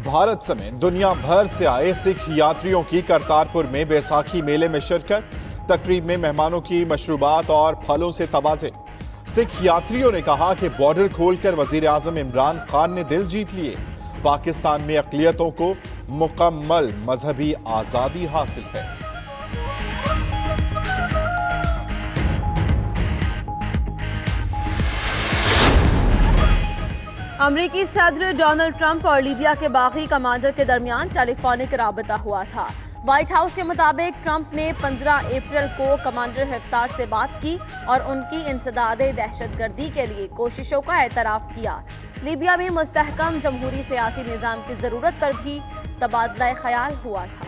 भारत समेत दुनिया भर से आए सिख यात्रियों की करतारपुर में बैसाखी मेले में शिरकत। तकरीब में मेहमानों की मशरूबात और फलों से तवाज़े। सिख यात्रियों ने कहा कि बॉर्डर खोलकर वजीर आजम इमरान खान ने दिल जीत लिए। पाकिस्तान में अक़लियतों को मुकम्मल मजहबी आज़ादी हासिल है। अमरीकी सदर डोनाल्ड ट्रंप और लीबिया के बागी कमांडर के दरमियान टेलीफोनिक राबता हुआ था। व्हाइट हाउस के मुताबिक ट्रंप ने 15 अप्रैल को कमांडर हफ्तार से बात की और उनकी इंसदादे दहशतगर्दी के लिए कोशिशों का एतराफ़ किया। लीबिया में मुस्तहकम जमहूरी सियासी निज़ाम की ज़रूरत पर भी तबादला ख्याल हुआ था।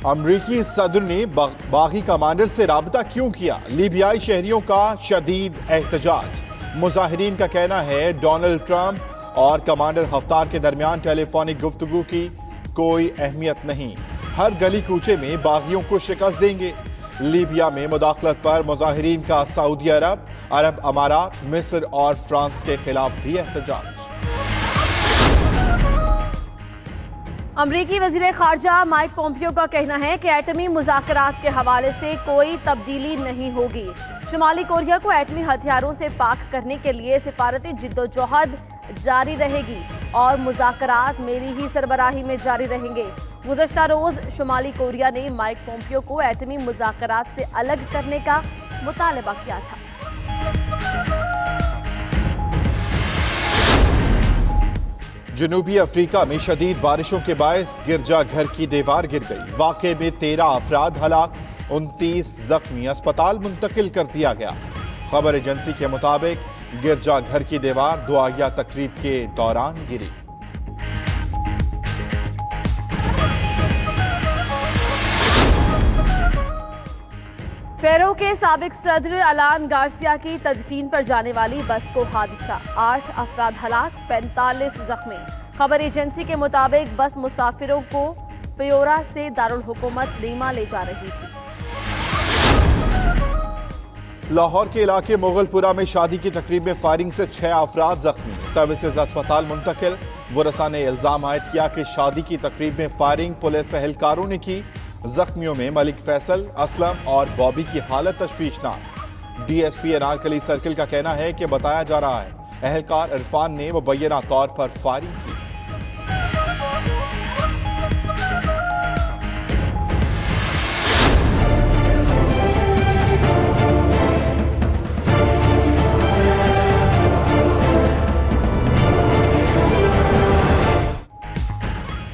अमरीकी सदर ने बागी कमांडर से राबता क्यों किया? लीबियाई शहरियों का शदीद एहतजाज। मुजाहिरीन का कहना है डोनाल्ड ट्रंप और कमांडर हफ्तार के दरमियान टेलीफोनिक गुफ्तगू की कोई अहमियत नहीं। हर गली कूचे में बागियों को शिकस्त देंगे। लीबिया में मुदाखलत पर मुजाहिरीन का सऊदी अरब, अरब अमारात, मिस्र और फ्रांस के खिलाफ भी एहतजाज। अमरीकी वजीर खारजा माइक पोम्पियो का कहना है कि एटमी मुज़ाकरात के हवाले से कोई तब्दीली नहीं होगी। शुमाली कोरिया को एटमी हथियारों से पाक करने के लिए सिफारती जिद्दोजहद जारी रहेगी और मुज़ाकरात मेरी ही सरबराही में जारी रहेंगे। गुज़श्ता रोज शुमाली कोरिया ने माइक पोम्पियो को एटमी मुज़ाकरात से अलग करने का मुतालबा किया था। जनूबी अफ्रीका में शदीद बारिशों के बायस गिरजाघर की दीवार गिर गई। वाक़े में 13 अफराद हलाक, 29 जख्मी अस्पताल मुंतकिल कर दिया गया। खबर एजेंसी के मुताबिक गिरजाघर की दीवार दुआया तकरीब के दौरान गिरी। पेरू के साबिक सदर अलान गार्सिया की तदफीन पर जाने वाली बस को हादसा, 8 अफराद हलाक, 45 जख्मी। खबर एजेंसी के मुताबिक बस मुसाफिरों को प्योरा से दारुल हुकूमत लीमा ले जा रही थी। लाहौर के इलाके मुगलपुरा में शादी की तकरीब में फायरिंग से 6 अफराद जख्मी, सर्विसेज अस्पताल मुंतकिल। वरसा ने इल्जाम आयद किया कि शादी की तकरीब में फायरिंग पुलिस एहलकारों ने की। जख्मियों में मलिक फैसल, असलम और बॉबी की हालत तशवीशनाक। डीएसपी अनारकली सर्किल का कहना है कि बताया जा रहा है एहलकार इरफान ने मुबैना तौर पर फायरिंग की।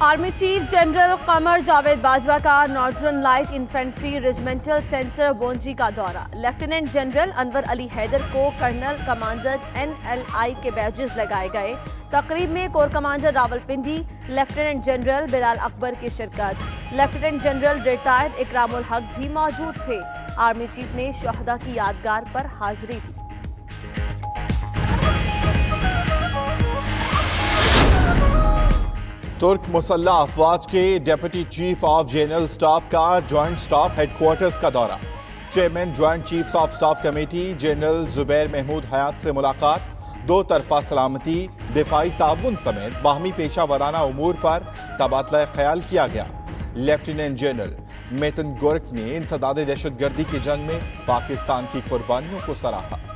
Army chief general Qamar Javed Bajwa का northern light infantry regimental centre बोंजी का दौरा। लेफ्टिनेंट जनरल अनवर अली हैदर को कर्नल कमांडर NLI के बैजेस लगाए गए। तकरीब में core commander Rawalpindi, lieutenant general Bilal Akbar की शिरकत। लेफ्टिनेंट जनरल रिटायर्ड इकरामुल हक भी मौजूद थे। आर्मी चीफ ने शहदा की यादगार पर हाजिरी दी। तुर्क मुसल्लह अफवाज के deputy chief of general staff का जॉइंट स्टाफ हेडक्वार्टर्स का दौरा। Chairman joint chiefs of staff committee general Zubair Mahmood Hayat से मुलाकात। दो तरफा सलामती, दिफाई ताउन समेत बाहमी पेशा वराना उमूर पर तबादला ख्याल किया गया। लेफ्टिनेंट जनरल मेतन गोर्क ने इंसदादे दहशतगर्दी की जंग में पाकिस्तान की कुर्बानियों को सराहा।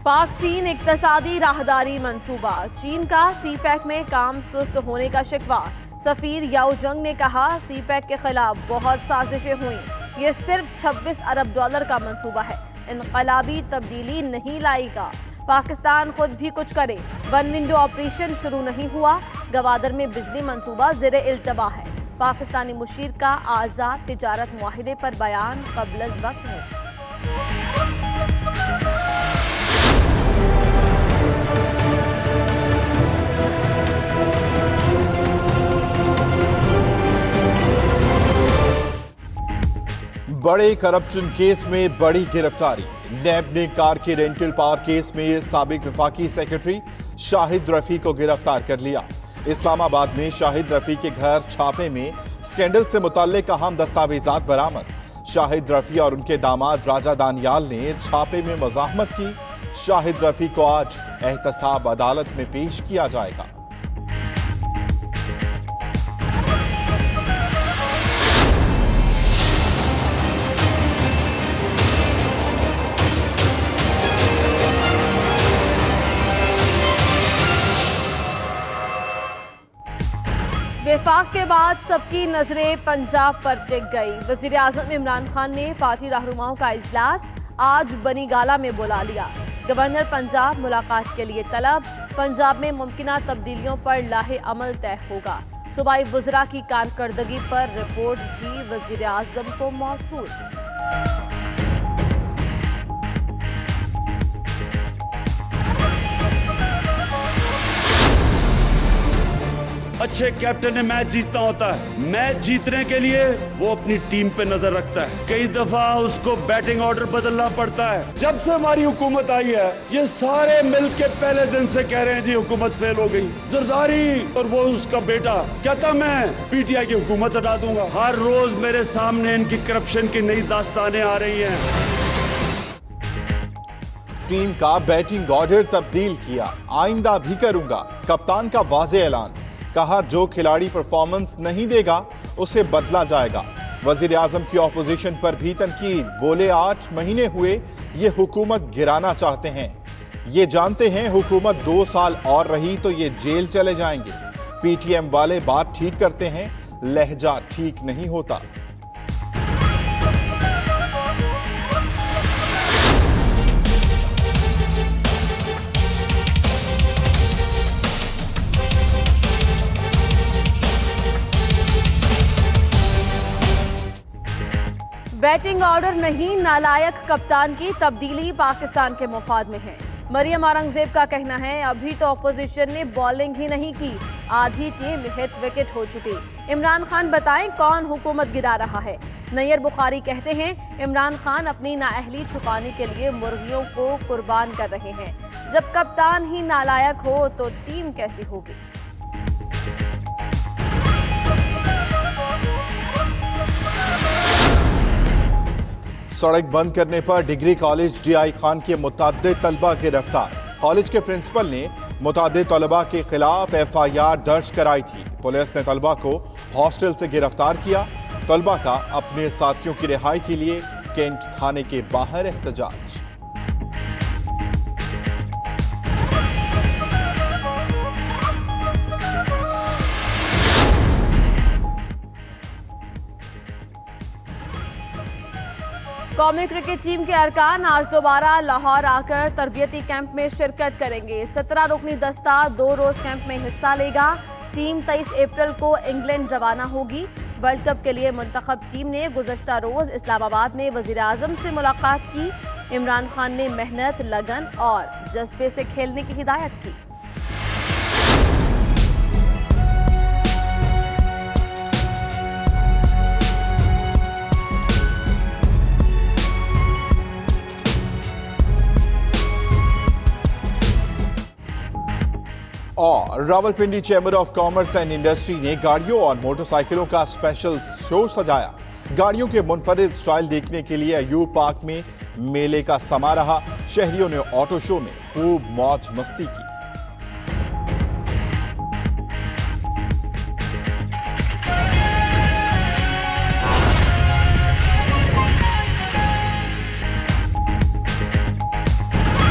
पाक चीन इक्तसादी राहदारी मंसूबा। चीन का सीपैक में काम सुस्त होने का शिकवा। सफीर याओ जंग ने कहा सीपैक के खिलाफ बहुत साजिशें हुई। ये सिर्फ 26 अरब डॉलर का मंसूबा है, इनकलाबी तब्दीली नहीं लाएगा। पाकिस्तान खुद भी कुछ करे। वन विंडो ऑपरेशन शुरू नहीं हुआ। गवादर में बिजली मंसूबा ज़ेरे इल्तबा है। पाकिस्तानी मुशीर का आज़ाद तिजारत मुआहिदे पर बयान कबल अज़ वक्त है। बड़े करप्शन केस में बड़ी गिरफ्तारी। नैब ने कार के रेंटल पावर केस में साबिक वफाकी सेक्रेटरी शाहिद रफी को गिरफ्तार कर लिया। इस्लामाबाद में शाहिद रफी के घर छापे में स्कैंडल से मुताल्लिक अहम दस्तावेजात बरामद। शाहिद रफी और उनके दामाद राजा दानियाल ने छापे में मज़ाहमत की। शाहिद रफी को आज एहतसाब अदालत में पेश किया जाएगा। विफाक के बाद सबकी नजरें पंजाब पर टिक गई। वजीर आजम इमरान खान ने पार्टी रहनुमाओं का इजलास आज बनीगाला में बुला लिया। गवर्नर पंजाब मुलाकात के लिए तलब। पंजाब में मुमकिना तब्दीलियों पर लाहे अमल तय होगा। सूबाई वज़रा की कारकर्दगी पर रिपोर्ट्स भी वजीर आजम को मौसूल। अच्छे कैप्टन ने मैच जीतना होता है। मैच जीतने के लिए वो अपनी टीम पे नजर रखता है। कई दफा उसको बैटिंग ऑर्डर बदलना पड़ता है। जब से हमारी हुकूमत आई है, ये सारे मिलके पहले दिन से कह रहे हैं जी हुकूमत फेल हो गई। जरदारी और वो उसका बेटा कहता मैं पीटीआई की हुकूमत हटा दूंगा। हर रोज मेरे सामने इनकी करप्शन की नई दास्तानें आ रही हैं। टीम का बैटिंग ऑर्डर तब्दील किया, आइंदा भी करूंगा। कप्तान का वाज़ेह ऐलान। कहा जो खिलाड़ी परफॉर्मेंस नहीं देगा उसे बदला जाएगा। वजीर आजम की ऑपोजिशन पर भी तनकीद। बोले 8 महीने हुए ये हुकूमत गिराना चाहते हैं। ये जानते हैं हुकूमत 2 साल और रही तो ये जेल चले जाएंगे। पीटीएम वाले बात ठीक करते हैं, लहजा ठीक नहीं होता। बैटिंग ऑर्डर नहीं, नालायक कप्तान की तब्दीली पाकिस्तान के मुफाद में है। मरियम औरंगजेब का कहना है अभी तो अपोजिशन ने बॉलिंग ही नहीं की, आधी टीम हिट विकेट हो चुकी। इमरान खान बताएं कौन हुकूमत गिरा रहा है। नैयर बुखारी कहते हैं इमरान खान अपनी नाअहली छुपाने के लिए मुर्गियों को कुर्बान कर रहे हैं। जब कप्तान ही नालायक हो तो टीम कैसी होगी। सड़क बंद करने पर डिग्री कॉलेज डीआई खान के मुतअद्दिद तलबा गिरफ्तार। कॉलेज के प्रिंसिपल ने मुतअद्दिद तलबा के खिलाफ FIR दर्ज कराई थी। पुलिस ने तलबा को हॉस्टल से गिरफ्तार किया। तलबा का अपने साथियों की रिहाई के लिए कैंट थाने के बाहर एहतजाज। कौमी क्रिकेट टीम के अरकान आज दोबारा लाहौर आकर तरबियती कैंप में शिरकत करेंगे। 17 रुकनी दस्ता 2 रोज कैंप में हिस्सा लेगा। टीम 23 अप्रैल को इंग्लैंड रवाना होगी। वर्ल्ड कप के लिए मुंतखब टीम ने गुज़श्ता रोज इस्लामाबाद में वज़ीर आज़म से मुलाकात की। इमरान खान ने मेहनत, लगन और जज्बे से खेलने की हिदायत की। और Rawalpindi chamber of commerce and industry ने गाड़ियों और मोटरसाइकिलों का स्पेशल शो सजाया। गाड़ियों के मुनफरिद स्टाइल देखने के लिए अयूब पार्क में मेले का समा रहा। शहरियों ने ऑटो शो में खूब मौज मस्ती की।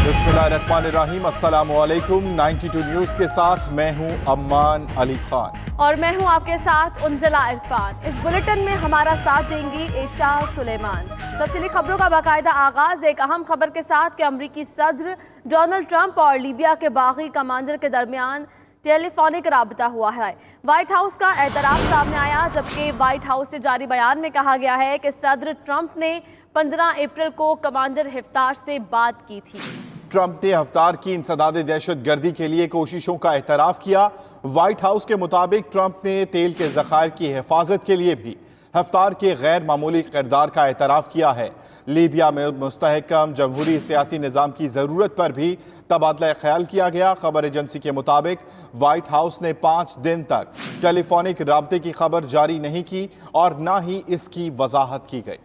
बिस्मिल्लाहिर्रहमानिर्रहीम, अस्सलाम वालेकुम। 92 न्यूज़ के साथ मैं हूं अम्मान अली खान और मैं हूं आपके साथ उन्जिला इरफान। इस बुलेटिन में हमारा साथ देंगी इशाद सुलेमान। तफसीली खबरों का बाकायदा आगाज एक अहम खबर के साथ कि अमरीकी सदर डोनाल्ड ट्रंप और लीबिया के बागी कमांडर के दरमियान टेलीफोनिक राबता हुआ है। व्हाइट हाउस का एतराफ सामने आया, जबकि व्हाइट हाउस से जारी बयान में कहा गया है कि सदर ट्रंप ने 15 अप्रैल को कमांडर हिफ्तार से बात की थी। ट्रंप ने हफ्तार की इंसदाद दहशतगर्दी के लिए कोशिशों का एतराफ़ किया। व्हाइट हाउस के मुताबिक ट्रंप ने तेल के ज़खायर की हिफाजत के लिए भी हफ्तार के गैर मामूली किरदार का एतराफ़ किया है। लीबिया में मुस्तहकम जमहूरी सियासी निज़ाम की ज़रूरत पर भी तबादला ख्याल किया गया। खबर एजेंसी के मुताबिक व्हाइट हाउस ने 5 दिन तक टेलीफोनिक राब्ते की खबर जारी नहीं की और ना ही इसकी वजाहत की गई।